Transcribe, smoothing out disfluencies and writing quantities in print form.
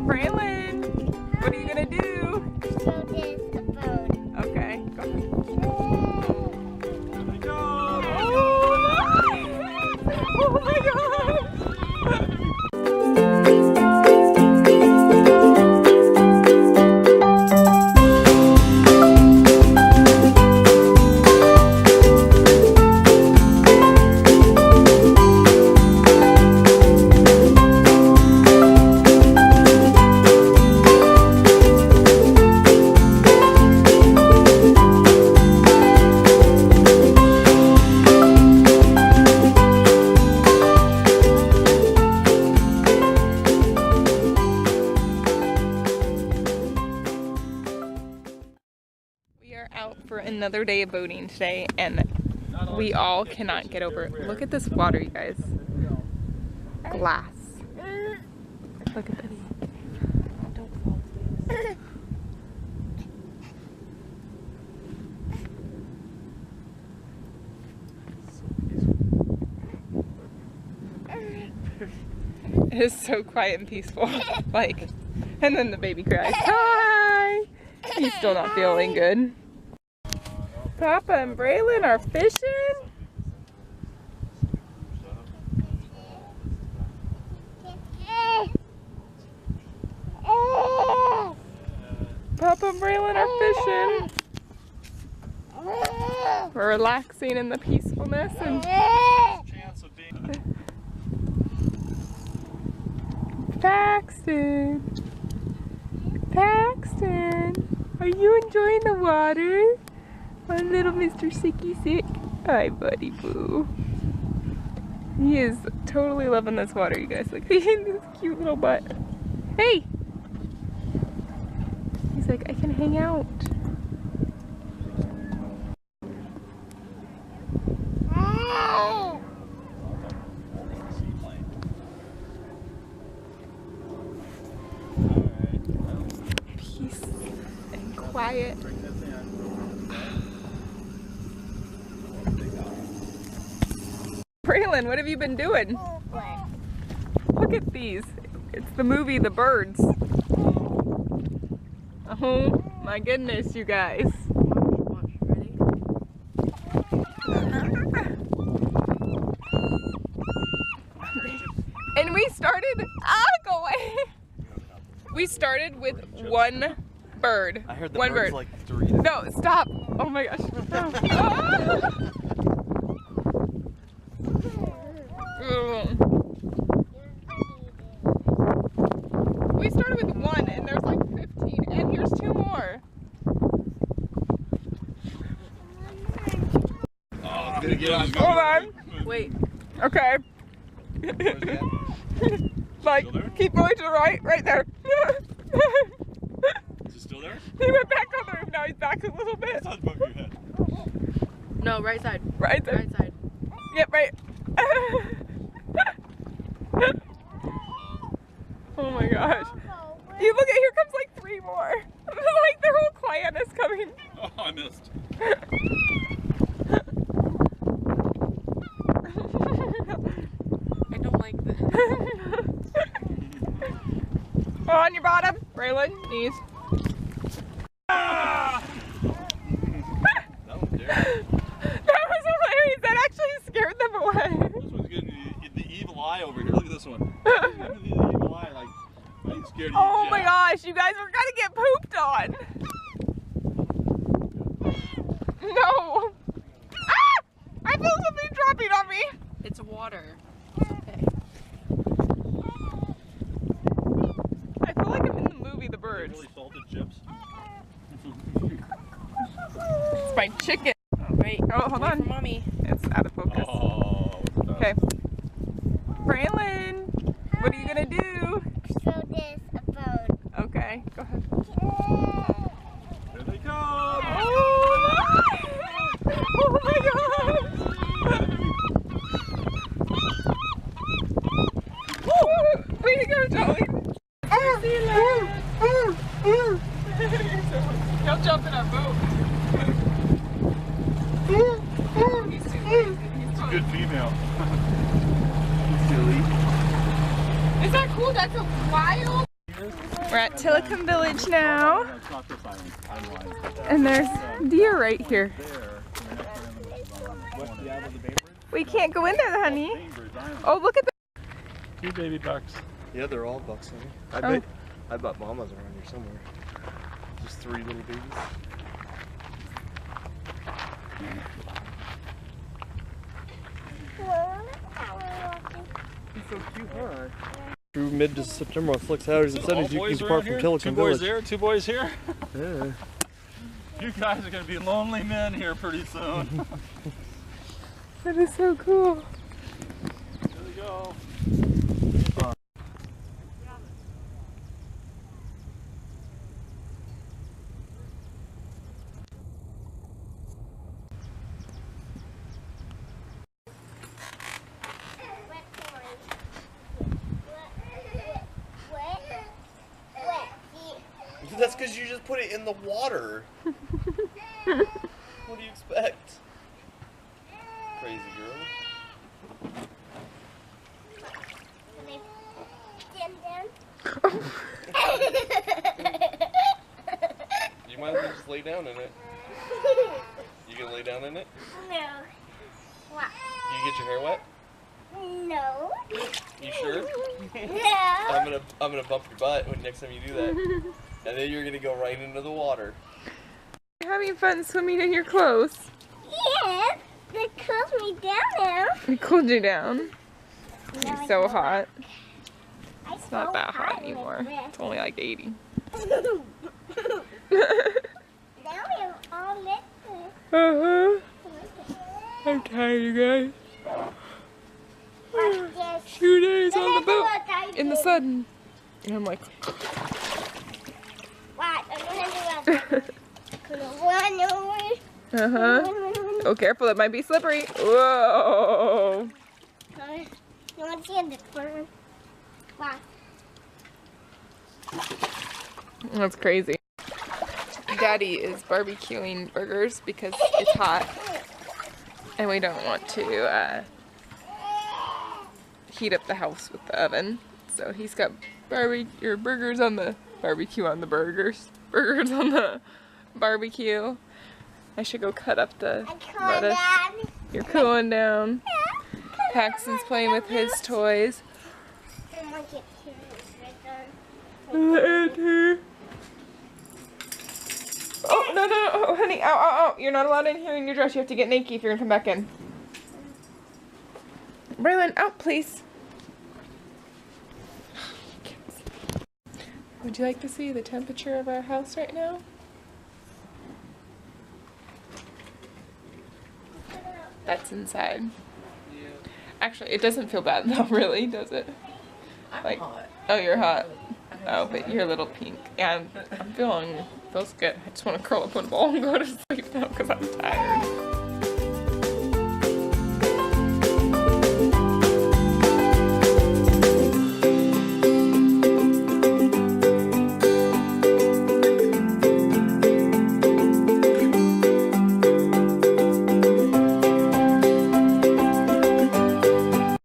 Braelyn, what are you gonna do? So there's a boat. Okay, go ahead. Here they go! Oh my god! Out for another day of boating today, and we all cannot get over it. Look at this water, you guys. Glass. Look at this. Don't fall, please. It is so quiet and peaceful. Like, and then the baby cries. Hi! He's still not feeling good. Papa and Braelyn are fishing. Papa and Braelyn are fishing. We're relaxing in the peacefulness and Paxton. Paxton, are you enjoying the water? My little Mr. Sicky Sick. Hi, buddy boo. He is totally loving this water, you guys. Look at this cute little butt. Hey! He's like, I can hang out. Peace and quiet. Braelyn, what have you been doing? Look at these. It's the movie The Birds. Oh my goodness, you guys. Ready? And we started, go away. We started with one bird. I heard the one bird's bird. Like 3. No, stop. Oh my gosh. No. Ah! We started with one and there's like 15 and here's 2 more. Oh, it's gonna get on. Hold on. Wait. Okay. Like, keep going to the right there. Is it still there? He went back on the roof, now he's back a little bit. It's above your head. No, right side. Right there. Right side. Yep, right. Oh my gosh. You look at, here comes like 3 more. Like their whole clan is coming. Oh, I missed. I don't like this. On your bottom, Braelyn, knees. Ah! That was daring. That was hilarious. That actually scared them away. This one's getting the evil eye over here. Look at this one. The evil eye, like, I ain't scared of you, Oh my Jack. gosh, you guys, we're gonna get pooped on. No. Ah! I feel something dropping on me. It's water. It's okay. I feel like I'm in the movie The Birds. Really salted chips. It's my chicken. Wait. Oh, hold on. Mommy. It's out of focus. Oh. Okay. Braelyn, what are you gonna do? So there's a boat. Okay, go ahead. Here they come. Oh my god! Way to go, Joey! He'll jump in our boat. He's too lazy. He's too Good female. Silly. Is that cool? That's a wild. We're at Tillicum Village now. No, it's not this island. I'm lying. And there's deer right here. There, and the next island, which is around the corner. What's the island of the Bainbridge? We can't go in there, honey. Oh, look at the... 2 baby bucks. Yeah, they're all bucks, honey. I bet mama's around here somewhere. Just 3 little babies. It's so cute, huh? Through mid to September on Flex Saturdays and Sundays, you can depart from Tillicum 2 Village. boys there, 2 boys here. Yeah. You guys are going to be lonely men here pretty soon. That is so cool. Here we go. That's because you just put it in the water. What do you expect? Crazy girl. You might as well just lay down in it. You gonna lay down in it? No. What? You get your hair wet? No. You sure? No. I'm gonna bump your butt when next time you do that. And then you're gonna go right into the water. You're having fun swimming in your clothes. Yes. It cools me down now. It cooled you down. Now It's so I go hot. back. It's not that hot anymore. It's only like 80. Now we're all listening. Uh-huh. I'm tired, you guys. 2 days on the boat in the sun. And I'm like... What? I'm gonna do it. Uh-huh. Oh, careful, it might be slippery. Whoa. You want to see the corner? What? That's crazy. Daddy is barbecuing burgers because it's hot. And we don't want to heat up the house with the oven. So he's got burgers on the barbecue on the burgers. Burgers on the barbecue. I should go cut up the lettuce. You're cooling down. Paxton's playing with his toys. Oh, no, oh, honey, ow. You're not allowed in here in your dress. You have to get naked if you're gonna come back in. Braelyn, out, please. Would you like to see the temperature of our house right now? That's inside. Yeah. Actually, it doesn't feel bad though, really, does it? I'm hot. Oh, you're hot. Oh, but you're a little pink. Yeah, feels good. I just want to curl up in a ball and go to sleep now because I'm tired.